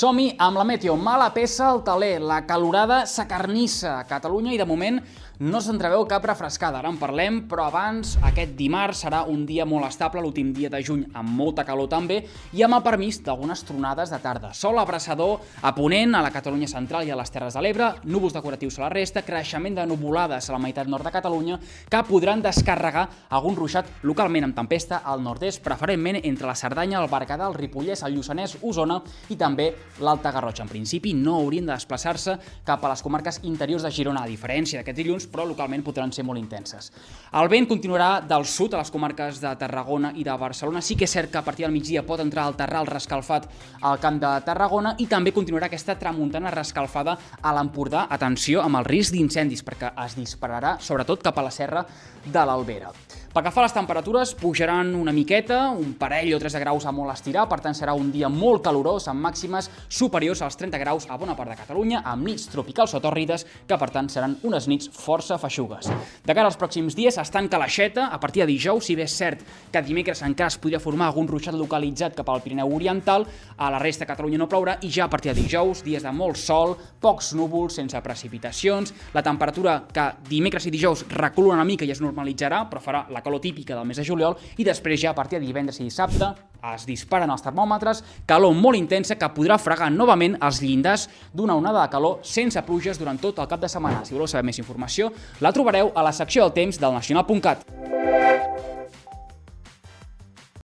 Som-hi amb la meteo. Mala peça al teler, la calorada s'acarnissa a Catalunya i de moment no s'entreveu cap refrescada. Ara en parlem, però abans aquest dimarts serà un dia molt estable, l'últim dia de juny amb molta calor també i amb el permís d'algunes tronades de tarda. Sol abraçador a ponent, a la Catalunya central i a les Terres de l'Ebre, núvols decoratius a la resta, creixement de nuvolades a la meitat nord de Catalunya que podran descarregar algun ruixat localment amb tempesta al nord-est, preferentment entre la Cerdanya, el Berguedà, el Ripollès, el Lluçanès, Osona i també l'Alta Garrotxa. En principi no haurien de desplaçar-se cap a les comarques interiors de Girona, a diferència d'aquest dilluns, però localment podran ser molt intenses. El vent continuarà del sud a les comarques de Tarragona i de Barcelona. Sí que és cert que a partir del migdia pot entrar el terral rescalfat al Camp de Tarragona i també continuarà aquesta tramuntana rescalfada a l'Empordà. Atenció amb el risc d'incendis, perquè es dispararà sobretot cap a la serra de l'Albera. Pel que fa a les temperatures, pujaran una miqueta, un parell o 3 de graus a molt estirar, per tant serà un dia molt calorós, amb màximes superiors als 30 graus a bona part de Catalunya, amb nits tropicals o tòrrides, que per tant seran unes nits força feixugues. De cara als pròxims dies, estan calaixeta a partir de dijous, si bé és cert que dimecres encara es podria formar algun ruixat localitzat cap al Pirineu Oriental, a la resta de Catalunya no plourà i ja a partir de dijous, dies de molt sol, pocs núvols, sense precipitacions, la temperatura que dimecres i dijous recula una mica i es normalitzarà, però farà la calor típica del mes de juliol i després ja a partir de divendres i dissabte es disparen els termòmetres, calor molt intensa que podrà fregar novament els llindars d'una onada de calor sense pluges durant tot el cap de setmana. Si voleu saber més informació, la trobareu a la secció del temps del nacional.cat.